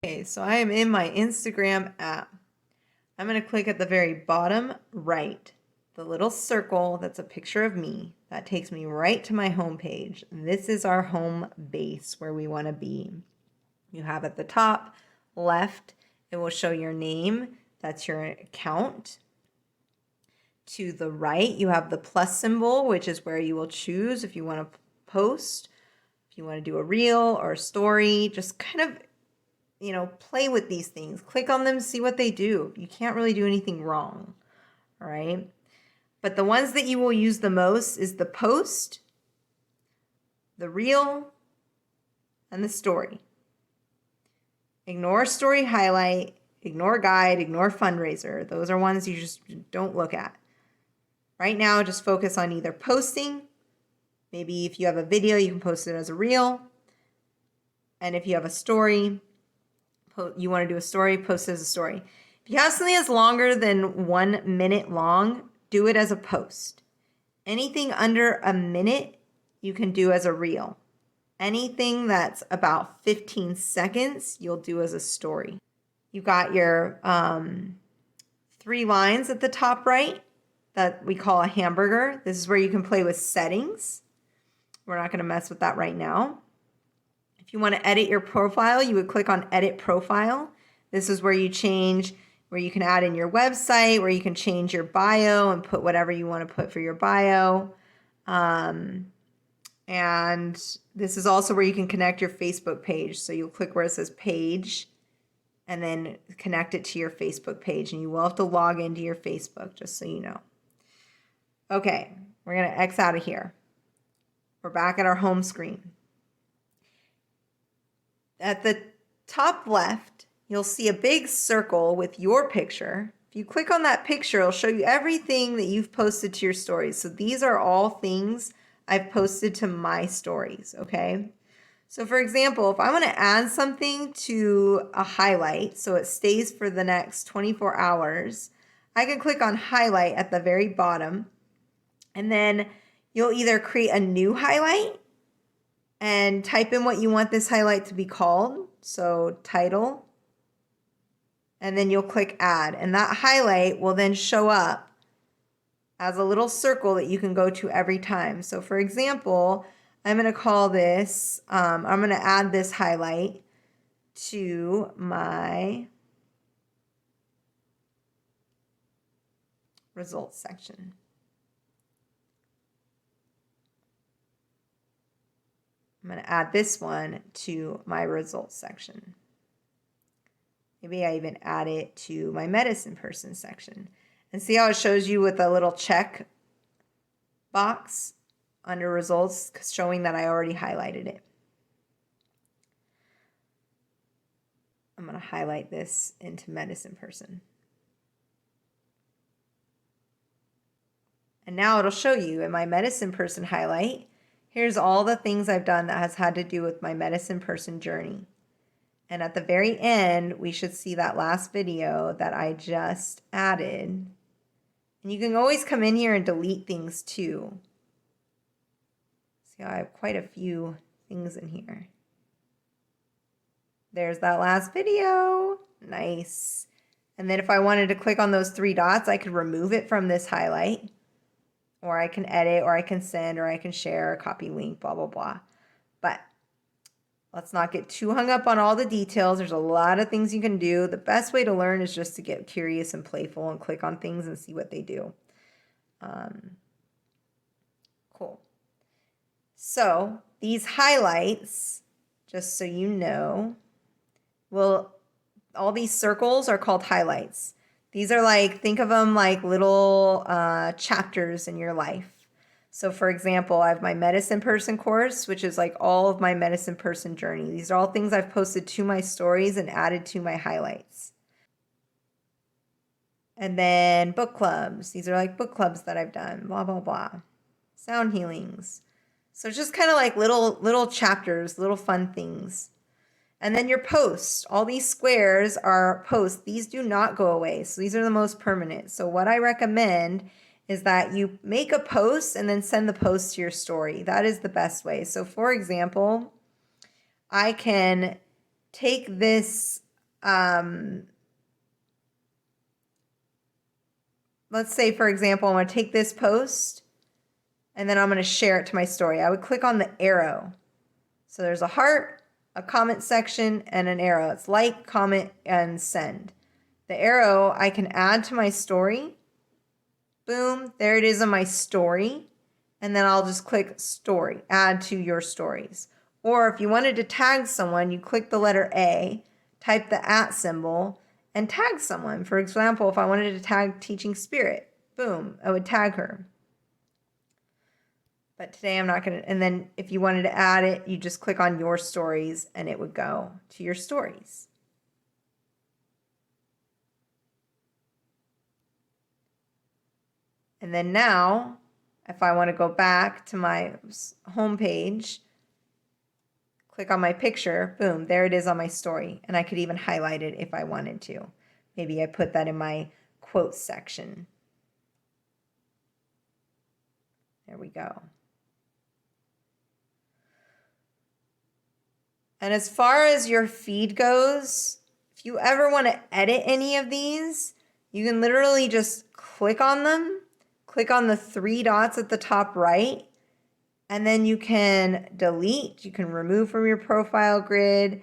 Okay, so I am in my Instagram app. I'm going to click at the very bottom right, the little circle that's a picture of me. That takes me right to my home page. This is our home base where we want to be. You have at the top left, it will show your name. That's your account. To the right, you have the plus symbol, which is where you will choose if you want to post, if you want to do a reel or a story. Just kind of play with these things. Click on them, see what they do. You can't really do anything wrong, all right? But the ones that you will use the most is the post, the reel, and the story. Ignore story highlight, ignore guide, ignore fundraiser. Those are ones you just don't look at. Right now, just focus on either posting. Maybe if you have a video, you can post it as a reel. And if you have a story, you want to do a story, post it as a story. If you have something that's longer than 1 minute long, do it as a post. Anything under a minute, you can do as a reel. Anything that's about 15 seconds, you'll do as a story. You've got your 3 lines at the top right that we call a hamburger. This is where you can play with settings. We're not going to mess with that right now. If you want to edit your profile, you would click on Edit Profile. This is where you change, where you can add in your website, where you can change your bio and put whatever you want to put for your bio. And this is also where you can connect your Facebook page. So you'll click where it says Page and then connect it to your Facebook page. And you will have to log into your Facebook, just so you know. Okay, we're going to X out of here. We're back at our home screen. At the top left, you'll see a big circle with your picture. If you click on that picture, it'll show you everything that you've posted to your stories. So these are all things I've posted to my stories, okay? So for example, if I want to add something to a highlight so it stays for the next 24 hours, I can click on highlight at the very bottom, and then you'll either create a new highlight and type in what you want this highlight to be called. So title, and then you'll click add. And that highlight will then show up as a little circle that you can go to every time. So for example, I'm going to call this, I'm going to add this highlight to my results section. I'm going to add this one to my results section. Maybe I even add it to my medicine person section. And see how it shows you with a little check box under results showing that I already highlighted it. I'm going to highlight this into medicine person. And now it'll show you in my medicine person highlight, here's all the things I've done that has had to do with my medicine person journey. And at the very end, we should see that last video that I just added. And you can always come in here and delete things too. See how I have quite a few things in here. There's that last video. Nice. And then if I wanted to click on those 3 dots, I could remove it from this highlight. Or I can edit, or I can send, or I can share, copy link, blah, blah, blah. But let's not get too hung up on all the details. There's a lot of things you can do. The best way to learn is just to get curious and playful and click on things and see what they do. Cool. So these highlights, just so you know, all these circles are called highlights. These are like, think of them like little chapters in your life. So for example, I have my medicine person course, which is like all of my medicine person journey. These are all things I've posted to my stories and added to my highlights. And then book clubs. These are like book clubs that I've done, blah, blah, blah. Sound healings. So it's just kind of like little chapters, little fun things. And then your posts, all these squares are posts. These do not go away. So these are the most permanent. So what I recommend is that you make a post and then send the post to your story. That is the best way. So for example, I can take this let's say, for example, I want to take this post and then I'm going to share it to my story. I would click on the arrow. So there's a heart, a comment section, and an arrow. It's like, comment, and send. The arrow I can add to my story. Boom, there it is on my story. And then I'll just click story, add to your stories. Or if you wanted to tag someone, you click the letter A, type the @ symbol, and tag someone. For example, if I wanted to tag Teaching Spirit, boom, I would tag her. But today I'm not going to, and then if you wanted to add it, you just click on your stories and it would go to your stories. And then now, if I want to go back to my home page, click on my picture, boom, there it is on my story. And I could even highlight it if I wanted to. Maybe I put that in my quotes section. There we go. And as far as your feed goes, if you ever want to edit any of these, you can literally just click on them, click on the 3 dots at the top right, and then you can delete, you can remove from your profile grid.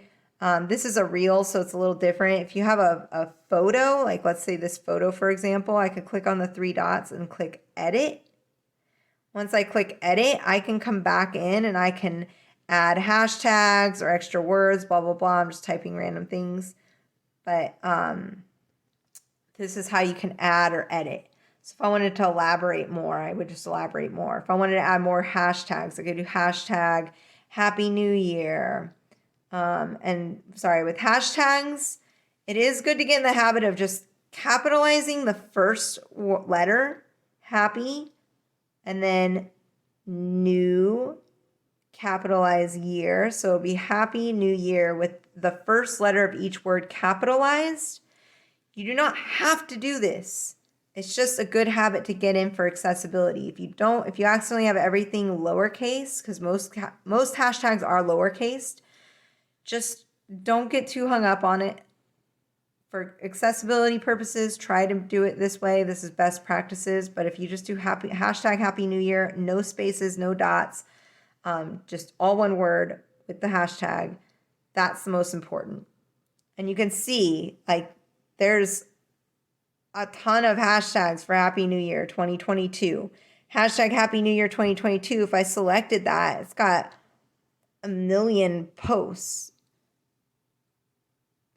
This is a reel, so it's a little different. If you have a photo, like let's say this photo, for example, I could click on the 3 dots and click edit. Once I click edit, I can come back in and I can add hashtags or extra words, blah, blah, blah. I'm just typing random things. But this is how you can add or edit. So if I wanted to elaborate more, I would just elaborate more. If I wanted to add more hashtags, I could do hashtag Happy New Year. And sorry, with hashtags, it is good to get in the habit of just capitalizing the first letter, happy, and then new, capitalize year. So it'll be Happy New Year with the first letter of each word capitalized. You do not have to do this. It's just a good habit to get in for accessibility. If you accidentally have everything lowercase, because most hashtags are lowercase, just don't get too hung up on it. For accessibility purposes, try to do it this way. This is best practices. But if you just do hashtag Happy New Year, no spaces, no dots, just all one word with the hashtag, that's the most important. And you can see, like, there's a ton of hashtags for Happy New Year 2022. Hashtag Happy New Year 2022, if I selected that, it's got 1 million posts.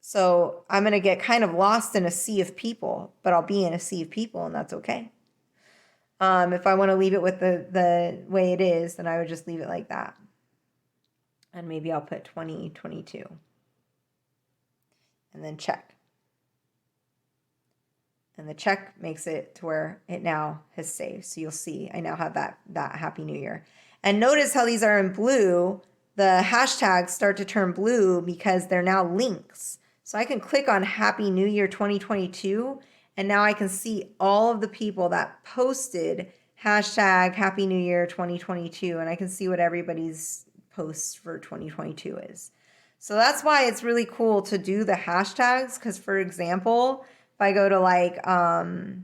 So I'm going to get kind of lost in a sea of people, but I'll be in a sea of people, and that's okay. If I want to leave it with the way it is, then I would just leave it like that. And maybe I'll put 2022. And then check. And the check makes it to where it now has saved. So you'll see I now have that Happy New Year. And notice how these are in blue. The hashtags start to turn blue because they're now links. So I can click on Happy New Year 2022, and now I can see all of the people that posted hashtag Happy New Year 2022, and I can see what everybody's posts for 2022 is. So that's why it's really cool to do the hashtags, because for example, if I go to like, let's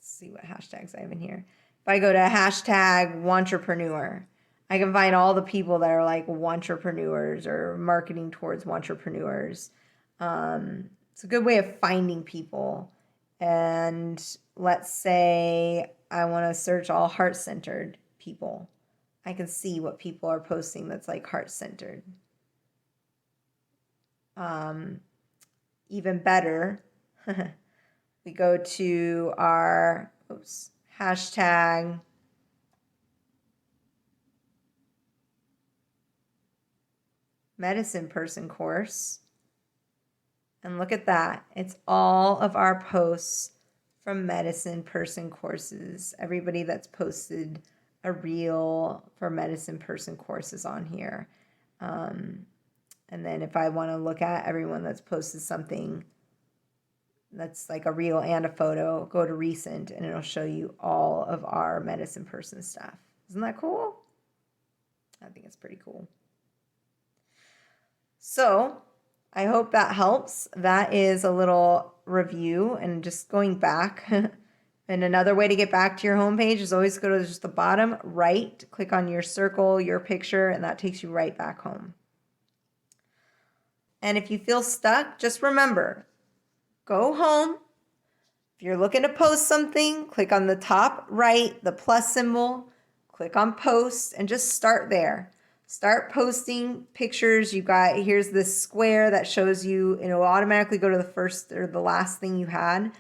see what hashtags I have in here. If I go to hashtag Wantrepreneur, I can find all the people that are like wantrepreneurs or marketing towards wantrepreneurs. It's a good way of finding people. And let's say I want to search all heart-centered people. I can see what people are posting that's like heart-centered. Even better, we go to our hashtag medicine person course. And look at that. It's all of our posts from medicine person courses. Everybody that's posted a reel for medicine person courses on here. And then if I want to look at everyone that's posted something that's like a reel and a photo, go to recent and it'll show you all of our medicine person stuff. Isn't that cool? I think it's pretty cool. So I hope that helps. That is a little review and just going back. And another way to get back to your homepage is always go to just the bottom right, click on your circle, your picture, and that takes you right back home. And if you feel stuck, just remember, go home. If you're looking to post something, click on the top right, the plus symbol, click on post, and just start there. Start posting pictures. You got, here's this square that shows you, it'll automatically go to the first or the last thing you had.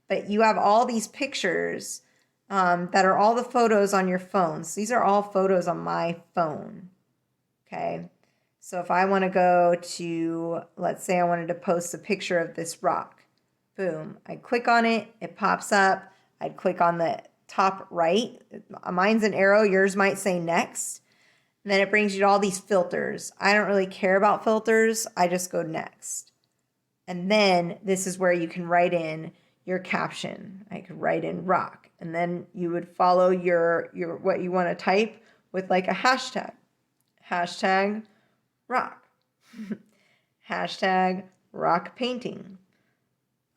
But you have all these pictures that are all the photos on your phone. So these are all photos on my phone. Okay. So if I want to go to, let's say I wanted to post a picture of this rock. Boom. I click on it. It pops up. I'd click on the top right. Mine's an arrow. Yours might say next. And then it brings you to all these filters. I don't really care about filters. I just go next. And then this is where you can write in your caption. I could write in rock. And then you would follow your what you want to type with like a hashtag. Hashtag rock. Hashtag rock painting.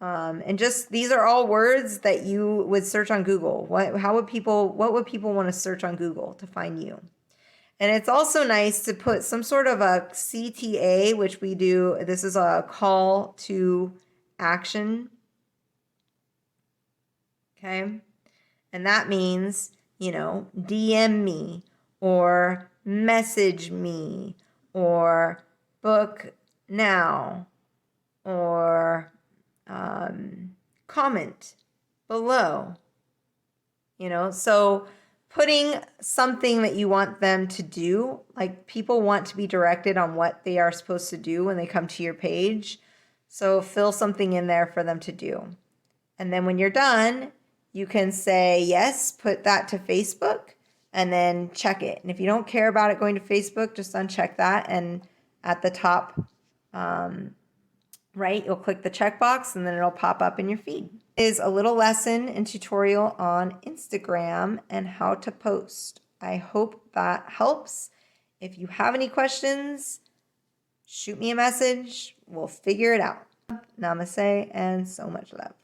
And just these are all words that you would search on Google. What would people want to search on Google to find you? And it's also nice to put some sort of a CTA, which we do. This is a call to action. Okay. And that means, DM me or message me or book now or comment below. So putting something that you want them to do, like people want to be directed on what they are supposed to do when they come to your page. So fill something in there for them to do. And then when you're done, you can say, yes, put that to Facebook and then check it. And if you don't care about it going to Facebook, just uncheck that. And at the top, right, you'll click the checkbox and then it'll pop up in your feed. Is a little lesson and tutorial on Instagram and how to post. I hope that helps. If you have any questions, shoot me a message. We'll figure it out. Namaste and so much love.